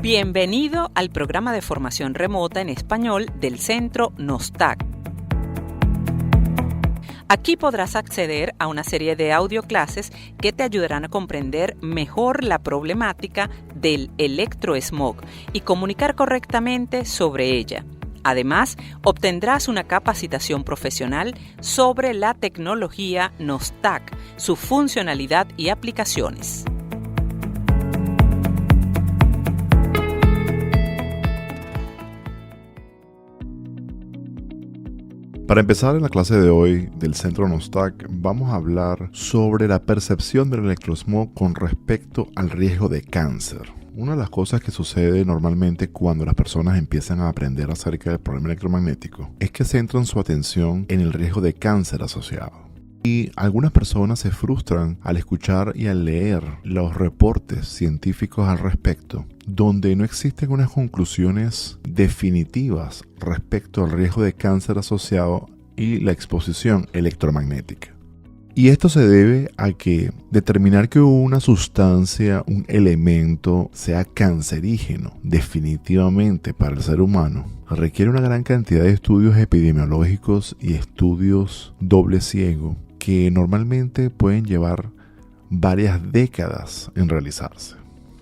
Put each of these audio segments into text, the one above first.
Bienvenido al programa de formación remota en español del Centro NOSTAC. Aquí podrás acceder a una serie de audioclases que te ayudarán a comprender mejor la problemática del electrosmog y comunicar correctamente sobre ella. Además, obtendrás una capacitación profesional sobre la tecnología NOSTAC, su funcionalidad y aplicaciones. Para empezar en la clase de hoy del Centro NOSTAC vamos a hablar sobre la percepción del electrosmog con respecto al riesgo de cáncer. Una de las cosas que sucede normalmente cuando las personas empiezan a aprender acerca del problema electromagnético es que centran su atención en el riesgo de cáncer asociado. Y algunas personas se frustran al escuchar y al leer los reportes científicos al respecto, donde no existen unas conclusiones definitivas respecto al riesgo de cáncer asociado y la exposición electromagnética. Y esto se debe a que determinar que una sustancia, un elemento, sea cancerígeno definitivamente para el ser humano requiere una gran cantidad de estudios epidemiológicos y estudios doble ciego que normalmente pueden llevar varias décadas en realizarse.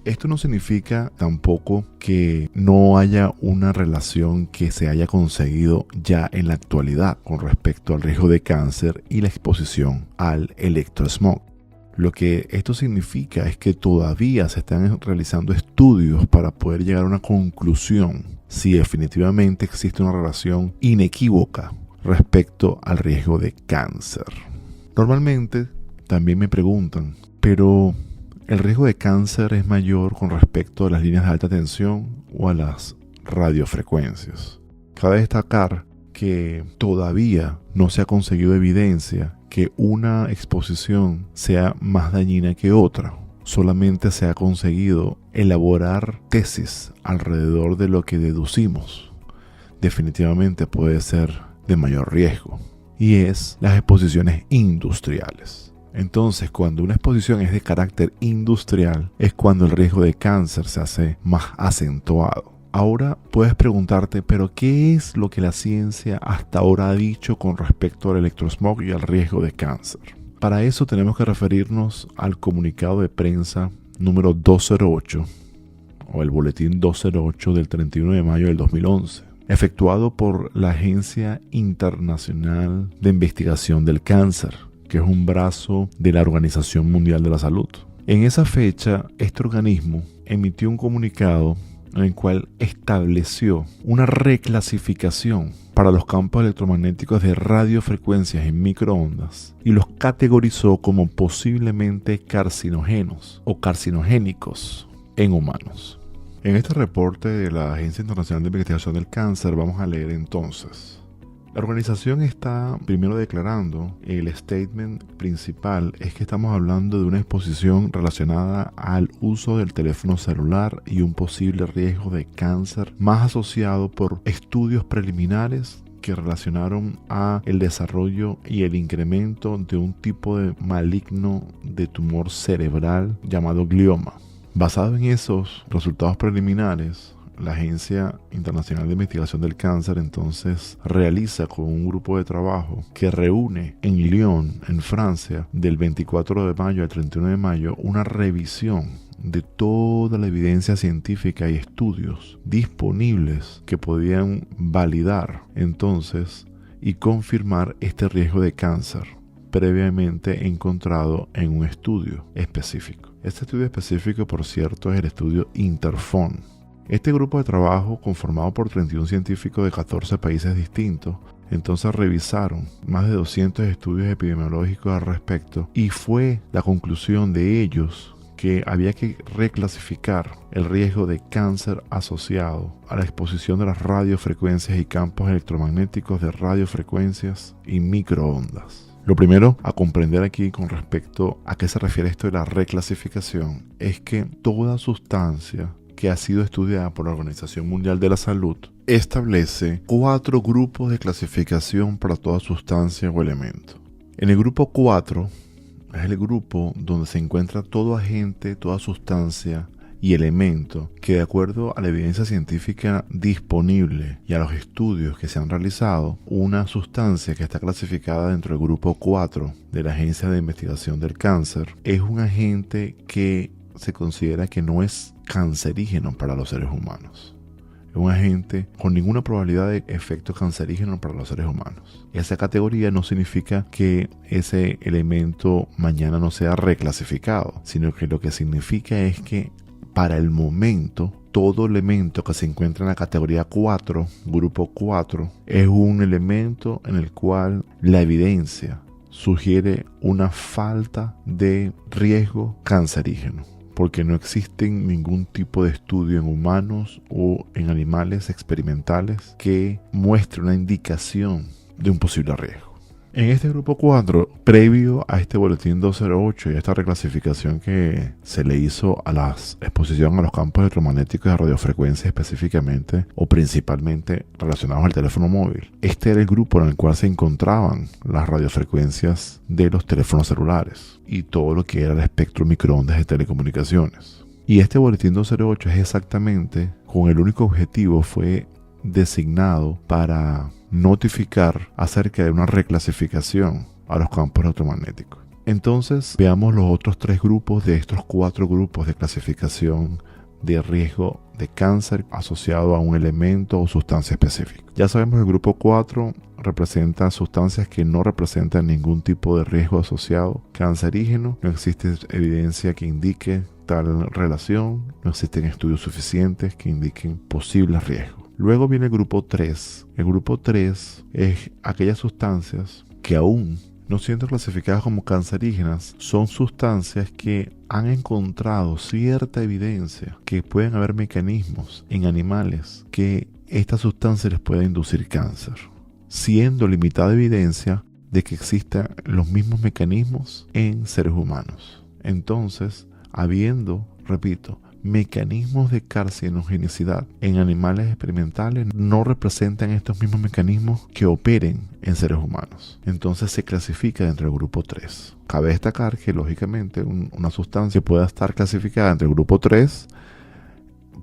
Esto no significa tampoco que no haya una relación que se haya conseguido ya en la actualidad con respecto al riesgo de cáncer y la exposición al electrosmog. Lo que esto significa es que todavía se están realizando estudios para poder llegar a una conclusión si definitivamente existe una relación inequívoca respecto al riesgo de cáncer. Normalmente también me preguntan, pero ¿el riesgo de cáncer es mayor con respecto a las líneas de alta tensión o a las radiofrecuencias? Cabe destacar que todavía no se ha conseguido evidencia que una exposición sea más dañina que otra. Solamente se ha conseguido elaborar tesis alrededor de lo que deducimos. Definitivamente puede ser de mayor riesgo, y es las exposiciones industriales. Entonces, cuando una exposición es de carácter industrial, es cuando el riesgo de cáncer se hace más acentuado. Ahora puedes preguntarte, ¿pero qué es lo que la ciencia hasta ahora ha dicho con respecto al electrosmog y al riesgo de cáncer? Para eso tenemos que referirnos al comunicado de prensa número 208, o el boletín 208 del 31 de mayo del 2011, efectuado por la Agencia Internacional de Investigación del Cáncer, que es un brazo de la Organización Mundial de la Salud. En esa fecha, este organismo emitió un comunicado en el cual estableció una reclasificación para los campos electromagnéticos de radiofrecuencias en microondas y los categorizó como posiblemente carcinógenos o carcinogénicos en humanos. En este reporte de la Agencia Internacional de Investigación del Cáncer vamos a leer entonces: la organización está primero declarando, el statement principal es que estamos hablando de una exposición relacionada al uso del teléfono celular y un posible riesgo de cáncer más asociado por estudios preliminares que relacionaron a el desarrollo y el incremento de un tipo de maligno de tumor cerebral llamado glioma. Basado en esos resultados preliminares, la Agencia Internacional de Investigación del Cáncer entonces realiza con un grupo de trabajo que reúne en Lyon, en Francia, del 24 de mayo al 31 de mayo, una revisión de toda la evidencia científica y estudios disponibles que podían validar entonces y confirmar este riesgo de cáncer previamente encontrado en un estudio específico. Este estudio específico, por cierto, es el estudio Interphone. Este grupo de trabajo, conformado por 31 científicos de 14 países distintos, entonces revisaron más de 200 estudios epidemiológicos al respecto y fue la conclusión de ellos que había que reclasificar el riesgo de cáncer asociado a la exposición de las radiofrecuencias y campos electromagnéticos de radiofrecuencias y microondas. Lo primero a comprender aquí con respecto a qué se refiere esto de la reclasificación es que toda sustancia que ha sido estudiada por la Organización Mundial de la Salud establece 4 grupos de clasificación para toda sustancia o elemento. En el grupo 4 es el grupo donde se encuentra todo agente, toda sustancia y elemento que, de acuerdo a la evidencia científica disponible y a los estudios que se han realizado, una sustancia que está clasificada dentro del grupo 4 de la Agencia de Investigación del Cáncer es un agente que se considera que no es cancerígeno para los seres humanos. Es un agente con ninguna probabilidad de efecto cancerígeno para los seres humanos. Esa categoría no significa que ese elemento mañana no sea reclasificado, sino que lo que significa es que para el momento todo elemento que se encuentra en la categoría 4, grupo 4, es un elemento en el cual la evidencia sugiere una falta de riesgo cancerígeno, porque no existen ningún tipo de estudio en humanos o en animales experimentales que muestre una indicación de un posible riesgo. En este grupo 4, previo a este boletín 208 y a esta reclasificación que se le hizo a la exposición a los campos electromagnéticos de radiofrecuencia específicamente o principalmente relacionados al teléfono móvil, este era el grupo en el cual se encontraban las radiofrecuencias de los teléfonos celulares y todo lo que era el espectro microondas de telecomunicaciones. Y este boletín 208 es exactamente con el único objetivo fue designado para notificar acerca de una reclasificación a los campos electromagnéticos. Entonces veamos los otros 3 grupos de estos 4 grupos de clasificación de riesgo de cáncer asociado a un elemento o sustancia específica. Ya sabemos que el grupo 4 representa sustancias que no representan ningún tipo de riesgo asociado cancerígeno. No existe evidencia que indique tal relación, no existen estudios suficientes que indiquen posibles riesgos. Luego viene el grupo 3. El grupo 3 es aquellas sustancias que aún no siendo clasificadas como cancerígenas, son sustancias que han encontrado cierta evidencia que pueden haber mecanismos en animales que esta sustancia les pueda inducir cáncer, siendo limitada evidencia de que existan los mismos mecanismos en seres humanos. Entonces, habiendo, repito, mecanismos de carcinogenicidad en animales experimentales, no representan estos mismos mecanismos que operen en seres humanos. Entonces se clasifica dentro del grupo 3. Cabe destacar que lógicamente una sustancia que pueda estar clasificada entre el grupo 3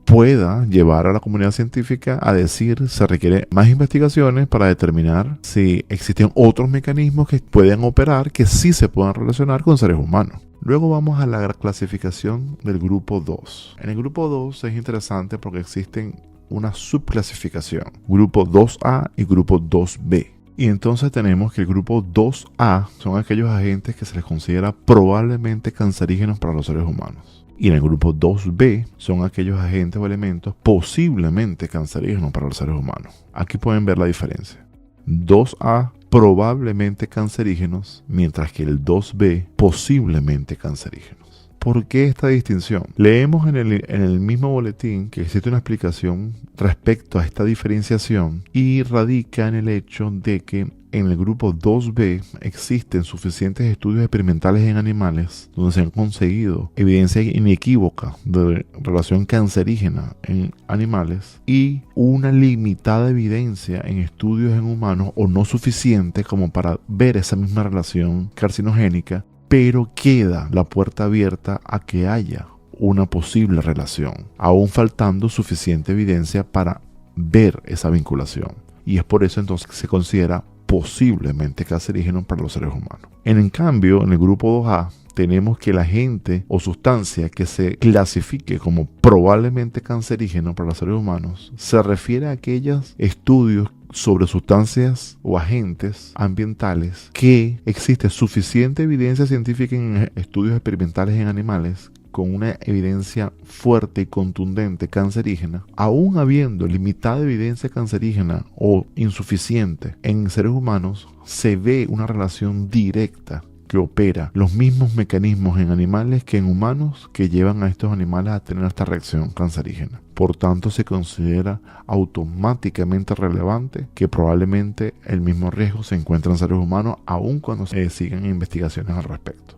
pueda llevar a la comunidad científica a decir se requiere más investigaciones para determinar si existen otros mecanismos que pueden operar que sí se puedan relacionar con seres humanos. Luego vamos a la clasificación del grupo 2. En el grupo 2 es interesante porque existen una subclasificación, grupo 2A y grupo 2B. Y entonces tenemos que el grupo 2A son aquellos agentes que se les considera probablemente cancerígenos para los seres humanos. Y en el grupo 2B son aquellos agentes o elementos posiblemente cancerígenos para los seres humanos. Aquí pueden ver la diferencia. 2A probablemente cancerígenos, mientras que el 2B posiblemente cancerígenos. ¿Por qué esta distinción? Leemos en el mismo boletín que existe una explicación respecto a esta diferenciación y radica en el hecho de que en el grupo 2B existen suficientes estudios experimentales en animales donde se han conseguido evidencia inequívoca de relación cancerígena en animales y una limitada evidencia en estudios en humanos o no suficiente como para ver esa misma relación carcinogénica, pero queda la puerta abierta a que haya una posible relación, aún faltando suficiente evidencia para ver esa vinculación. Y es por eso entonces que se considera posiblemente cancerígeno para los seres humanos. En cambio, en el grupo 2A tenemos que el agente o sustancia que se clasifique como probablemente cancerígeno para los seres humanos se refiere a aquellos estudios sobre sustancias o agentes ambientales que existe suficiente evidencia científica en estudios experimentales en animales con una evidencia fuerte y contundente cancerígena, aún habiendo limitada evidencia cancerígena o insuficiente en seres humanos, se ve una relación directa que opera los mismos mecanismos en animales que en humanos que llevan a estos animales a tener esta reacción cancerígena. Por tanto, se considera automáticamente relevante que probablemente el mismo riesgo se encuentra en seres humanos, aun cuando se sigan investigaciones al respecto.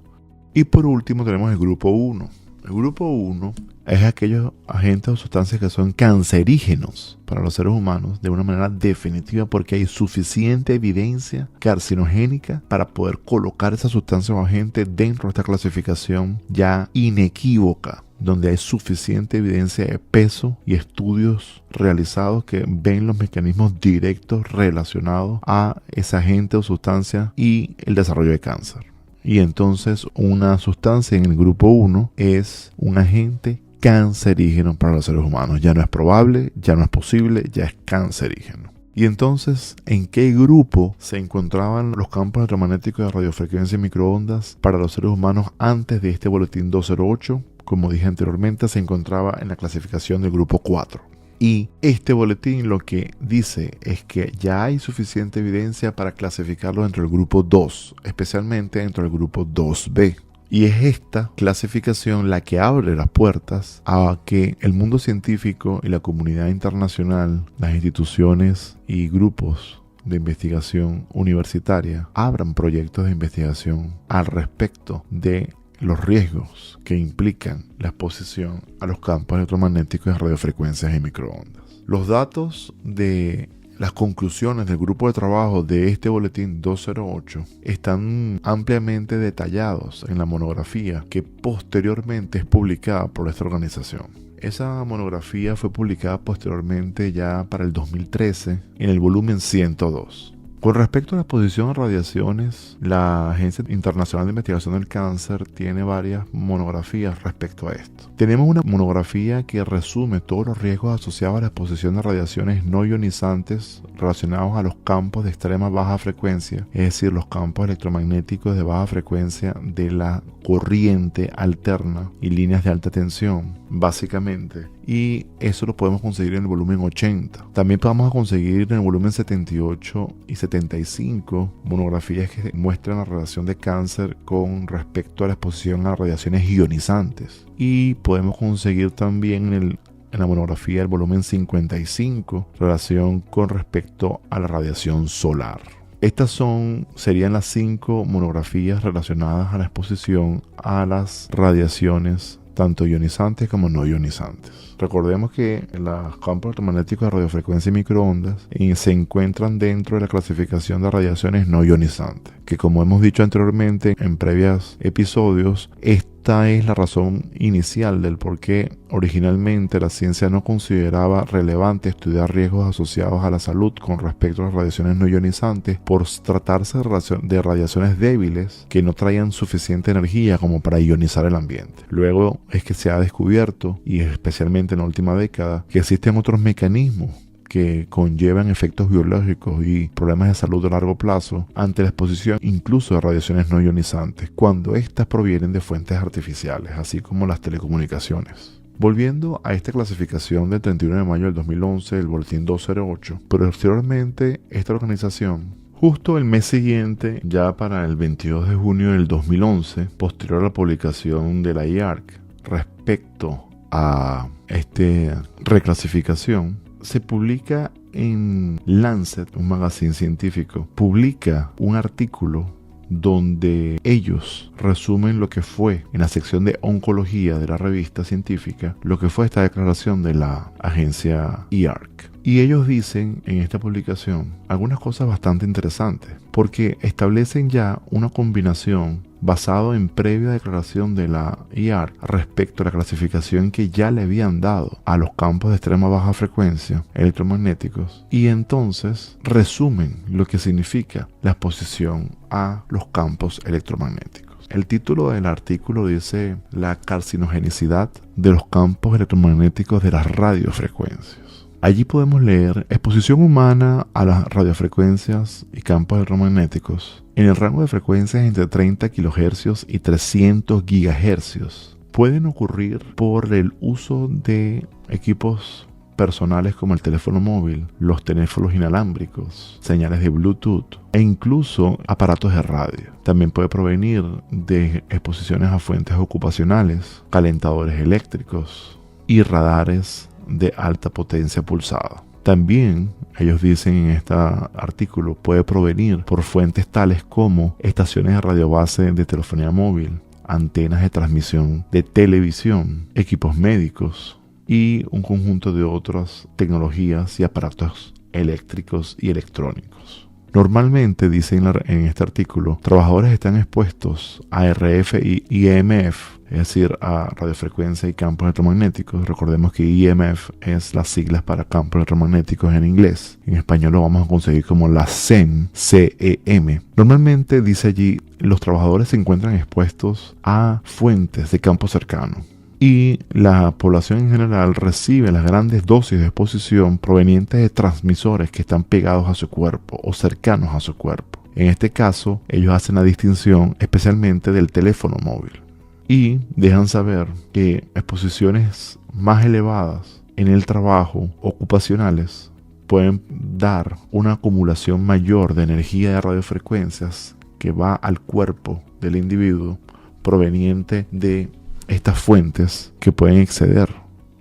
Y por último tenemos el grupo 1. El grupo 1 es aquellos agentes o sustancias que son cancerígenos para los seres humanos de una manera definitiva, porque hay suficiente evidencia carcinogénica para poder colocar esa sustancia o agente dentro de esta clasificación ya inequívoca, donde hay suficiente evidencia de peso y estudios realizados que ven los mecanismos directos relacionados a ese agente o sustancia y el desarrollo de cáncer. Y entonces una sustancia en el grupo 1 es un agente cancerígeno para los seres humanos. Ya no es probable, ya no es posible, ya es cancerígeno. Y entonces, ¿en qué grupo se encontraban los campos electromagnéticos de radiofrecuencia y microondas para los seres humanos antes de este boletín 208? Como dije anteriormente, se encontraba en la clasificación del grupo 4. Y este boletín lo que dice es que ya hay suficiente evidencia para clasificarlo dentro del grupo 2, especialmente dentro del grupo 2B. Y es esta clasificación la que abre las puertas a que el mundo científico y la comunidad internacional, las instituciones y grupos de investigación universitaria abran proyectos de investigación al respecto de los riesgos que implican la exposición a los campos electromagnéticos de radiofrecuencias y microondas. Los datos de las conclusiones del grupo de trabajo de este boletín 208 están ampliamente detallados en la monografía que posteriormente es publicada por esta organización. Esa monografía fue publicada posteriormente ya para el 2013 en el volumen 102. Con respecto a la exposición a radiaciones, la Agencia Internacional de Investigación del Cáncer tiene varias monografías respecto a esto. Tenemos una monografía que resume todos los riesgos asociados a la exposición a radiaciones no ionizantes relacionados a los campos de extrema baja frecuencia, es decir, los campos electromagnéticos de baja frecuencia de la corriente alterna y líneas de alta tensión, básicamente. Y eso lo podemos conseguir en el volumen 80. También vamos a conseguir en el volumen 78 y 75 monografías que muestran la relación de cáncer con respecto a la exposición a radiaciones ionizantes. Y podemos conseguir también en la monografía del volumen 55 relación con respecto a la radiación solar. Estas serían las 5 monografías relacionadas a la exposición a las radiaciones tanto ionizantes como no ionizantes. Recordemos que los campos electromagnéticos de radiofrecuencia y microondas se encuentran dentro de la clasificación de radiaciones no ionizantes, que como hemos dicho anteriormente en previos episodios, esta es la razón inicial del por qué originalmente la ciencia no consideraba relevante estudiar riesgos asociados a la salud con respecto a las radiaciones no ionizantes, por tratarse de radiaciones débiles que no traían suficiente energía como para ionizar el ambiente. Luego es que se ha descubierto, y especialmente en la última década, que existen otros mecanismos que conllevan efectos biológicos y problemas de salud a largo plazo ante la exposición incluso de radiaciones no ionizantes, cuando éstas provienen de fuentes artificiales, así como las telecomunicaciones. Volviendo a esta clasificación del 31 de mayo del 2011, el boletín 208, posteriormente esta organización, justo el mes siguiente, ya para el 22 de junio del 2011, posterior a la publicación de la IARC respecto a esta reclasificación, se publica en Lancet, un magazine científico, publica un artículo donde ellos resumen lo que fue en la sección de oncología de la revista científica, lo que fue esta declaración de la agencia IARC. Y ellos dicen en esta publicación algunas cosas bastante interesantes, porque establecen ya una combinación basado en previa declaración de la IARC respecto a la clasificación que ya le habían dado a los campos de extrema baja frecuencia electromagnéticos, y entonces resumen lo que significa la exposición a los campos electromagnéticos. El título del artículo dice: la carcinogenicidad de los campos electromagnéticos de las radiofrecuencias. Allí podemos leer: exposición humana a las radiofrecuencias y campos electromagnéticos en el rango de frecuencias entre 30 kHz y 300 GHz pueden ocurrir por el uso de equipos personales como el teléfono móvil, los teléfonos inalámbricos, señales de Bluetooth e incluso aparatos de radio. También puede provenir de exposiciones a fuentes ocupacionales, calentadores eléctricos y radares de alta potencia pulsada. También, ellos dicen en este artículo, puede provenir por fuentes tales como estaciones de radiobase de telefonía móvil, antenas de transmisión de televisión, equipos médicos y un conjunto de otras tecnologías y aparatos eléctricos y electrónicos. Normalmente, dice en este artículo, trabajadores están expuestos a RF y EMF, es decir, a radiofrecuencia y campos electromagnéticos. Recordemos que EMF es las siglas para campos electromagnéticos en inglés. En español lo vamos a conseguir como la CEM, CEM. Normalmente, dice allí, los trabajadores se encuentran expuestos a fuentes de campo cercano. Y la población en general recibe las grandes dosis de exposición provenientes de transmisores que están pegados a su cuerpo o cercanos a su cuerpo. En este caso, ellos hacen la distinción especialmente del teléfono móvil y dejan saber que exposiciones más elevadas en el trabajo ocupacionales pueden dar una acumulación mayor de energía de radiofrecuencias que va al cuerpo del individuo proveniente de estas fuentes que pueden exceder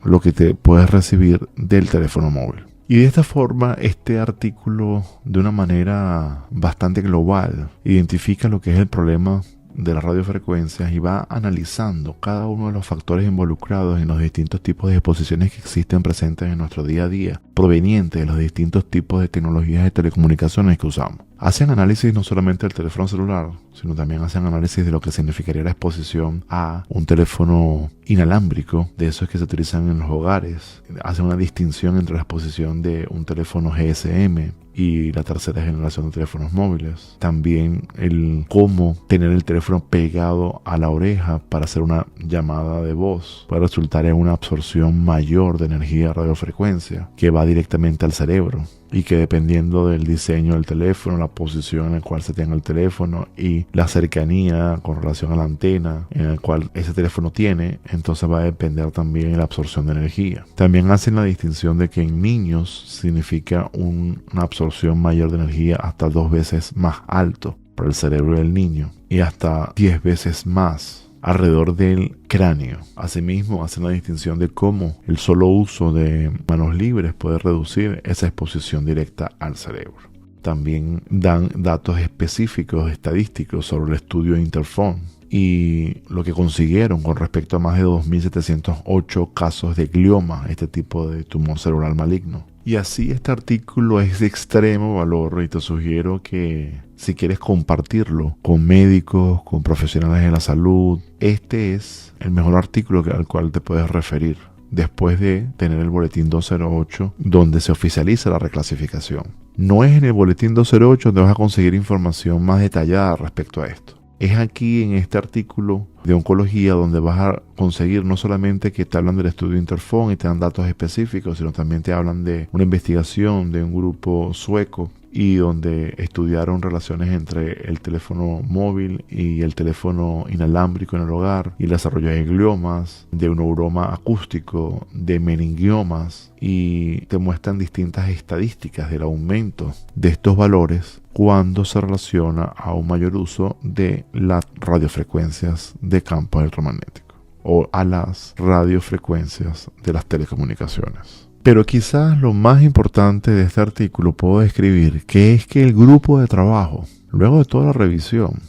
lo que te puedes recibir del teléfono móvil. Y de esta forma, este artículo, de una manera bastante global, identifica lo que es el problema de las radiofrecuencias y va analizando cada uno de los factores involucrados en los distintos tipos de exposiciones que existen presentes en nuestro día a día, provenientes de los distintos tipos de tecnologías de telecomunicaciones que usamos. Hacen análisis no solamente del teléfono celular, sino también hacen análisis de lo que significaría la exposición a un teléfono inalámbrico, de esos que se utilizan en los hogares. Hacen una distinción entre la exposición de un teléfono GSM y la tercera generación de teléfonos móviles. También el cómo tener el teléfono pegado a la oreja para hacer una llamada de voz puede resultar en una absorción mayor de energía de radiofrecuencia que va directamente al cerebro, y que dependiendo del diseño del teléfono, la posición en la cual se tenga el teléfono y la cercanía con relación a la antena en la cual ese teléfono tiene, entonces va a depender también de la absorción de energía. También hacen la distinción de que en niños significa una absorción mayor de energía hasta 2 veces más alto para el cerebro del niño y hasta 10 veces más alrededor del cráneo. Asimismo, hacen la distinción de cómo el solo uso de manos libres puede reducir esa exposición directa al cerebro. También dan datos específicos estadísticos sobre el estudio de Interphone y lo que consiguieron con respecto a más de 2.708 casos de glioma, este tipo de tumor cerebral maligno. Y así este artículo es de extremo valor y te sugiero que si quieres compartirlo con médicos, con profesionales de la salud, este es el mejor artículo al cual te puedes referir después de tener el boletín 208 donde se oficializa la reclasificación. No es en el boletín 208 donde vas a conseguir información más detallada respecto a esto. Es aquí en este artículo de oncología donde vas a conseguir no solamente que te hablan del estudio Interphone y te dan datos específicos, sino también te hablan de una investigación de un grupo sueco y donde estudiaron relaciones entre el teléfono móvil y el teléfono inalámbrico en el hogar y el desarrollo de gliomas, de un neuroma acústico, de meningiomas, y te muestran distintas estadísticas del aumento de estos valores cuando se relaciona a un mayor uso de las radiofrecuencias de campo electromagnético o a las radiofrecuencias de las telecomunicaciones. Pero quizás lo más importante de este artículo puedo describir que es que el grupo de trabajo, luego de toda la revisión,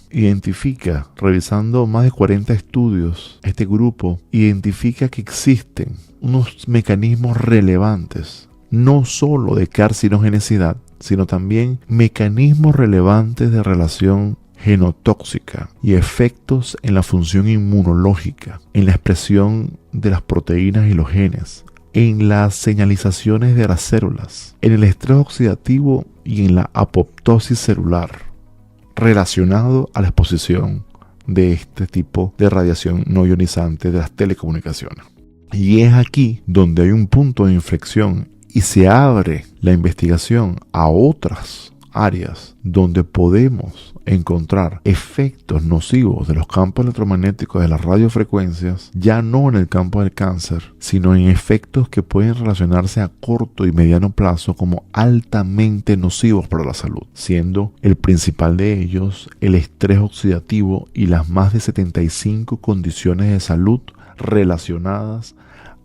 revisando más de 40 estudios, este grupo identifica que existen unos mecanismos relevantes, no solo de carcinogenicidad, sino también mecanismos relevantes de relación genotóxica y efectos en la función inmunológica, en la expresión de las proteínas y los genes, en las señalizaciones de las células, en el estrés oxidativo y en la apoptosis celular, relacionado a la exposición de este tipo de radiación no ionizante de las telecomunicaciones. Y es aquí donde hay un punto de inflexión y se abre la investigación a otras áreas donde podemos encontrar efectos nocivos de los campos electromagnéticos de las radiofrecuencias, ya no en el campo del cáncer, sino en efectos que pueden relacionarse a corto y mediano plazo como altamente nocivos para la salud, siendo el principal de ellos el estrés oxidativo y las más de 75 condiciones de salud relacionadas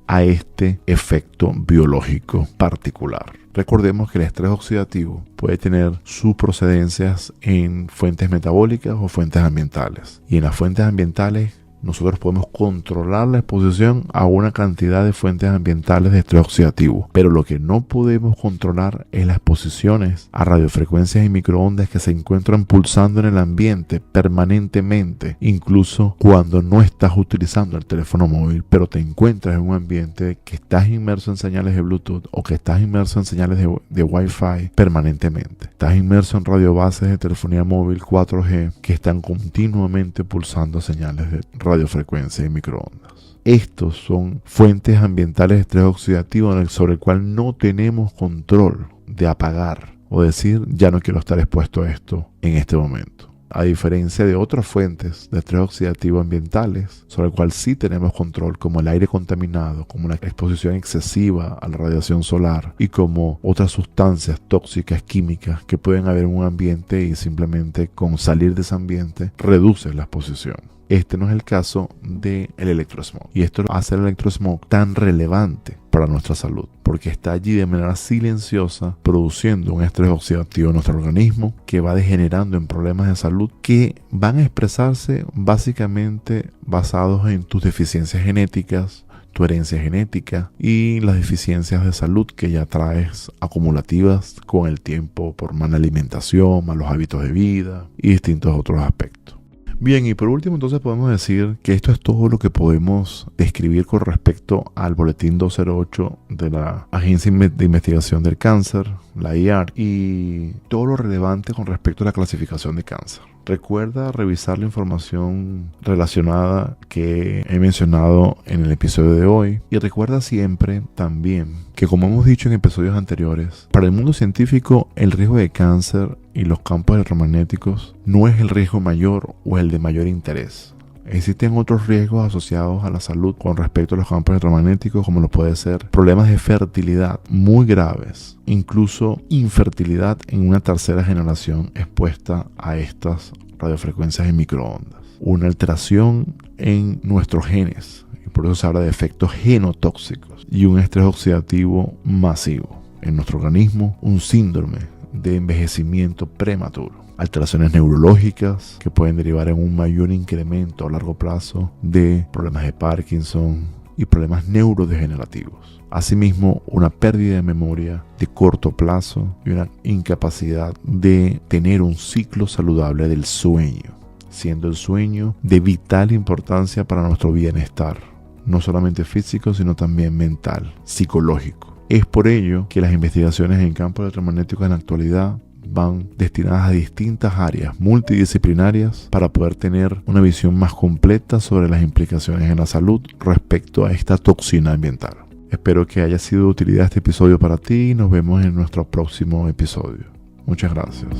a este efecto biológico particular. Recordemos que el estrés oxidativo puede tener sus procedencias en fuentes metabólicas o fuentes ambientales. Y en las fuentes ambientales nosotros podemos controlar la exposición a una cantidad de fuentes ambientales de estrés oxidativo, pero lo que no podemos controlar es las exposiciones a radiofrecuencias y microondas que se encuentran pulsando en el ambiente permanentemente, incluso cuando no estás utilizando el teléfono móvil, pero te encuentras en un ambiente que estás inmerso en señales de Bluetooth o que estás inmerso en señales de Wi-Fi permanentemente. Estás inmerso en radiobases de telefonía móvil 4G que están continuamente pulsando señales de radiofrecuencia y microondas. Estos son fuentes ambientales de estrés oxidativo sobre el cual no tenemos control de apagar o decir ya no quiero estar expuesto a esto en este momento. A diferencia de otras fuentes de estrés oxidativo ambientales, sobre el cual sí tenemos control, como el aire contaminado, como la exposición excesiva a la radiación solar y como otras sustancias tóxicas químicas que pueden haber en un ambiente y simplemente con salir de ese ambiente reduce la exposición. Este no es el caso del electrosmog. Y esto hace el electrosmog tan relevante para nuestra salud, porque está allí de manera silenciosa produciendo un estrés oxidativo en nuestro organismo que va degenerando en problemas de salud que van a expresarse básicamente basados en tus deficiencias genéticas, tu herencia genética y las deficiencias de salud que ya traes acumulativas con el tiempo por mala alimentación, malos hábitos de vida y distintos otros aspectos. Bien, y por último entonces podemos decir que esto es todo lo que podemos describir con respecto al boletín 208 de la Agencia de Investigación del Cáncer, la IARC, y todo lo relevante con respecto a la clasificación de cáncer. Recuerda revisar la información relacionada que he mencionado en el episodio de hoy y recuerda siempre también que, como hemos dicho en episodios anteriores, para el mundo científico el riesgo de cáncer y los campos electromagnéticos no es el riesgo mayor o el de mayor interés. Existen otros riesgos asociados a la salud con respecto a los campos electromagnéticos, como lo puede ser problemas de fertilidad muy graves, incluso infertilidad en una tercera generación expuesta a estas radiofrecuencias en microondas, una alteración en nuestros genes, y por eso se habla de efectos genotóxicos, y un estrés oxidativo masivo en nuestro organismo, un síndrome de envejecimiento prematuro, alteraciones neurológicas que pueden derivar en un mayor incremento a largo plazo de problemas de Parkinson y problemas neurodegenerativos. Asimismo, una pérdida de memoria de corto plazo y una incapacidad de tener un ciclo saludable del sueño, siendo el sueño de vital importancia para nuestro bienestar, no solamente físico, sino también mental, psicológico. Es por ello que las investigaciones en campos electromagnéticos en la actualidad van destinadas a distintas áreas multidisciplinarias para poder tener una visión más completa sobre las implicaciones en la salud respecto a esta toxina ambiental. Espero que haya sido de utilidad este episodio para ti y nos vemos en nuestro próximo episodio. Muchas gracias.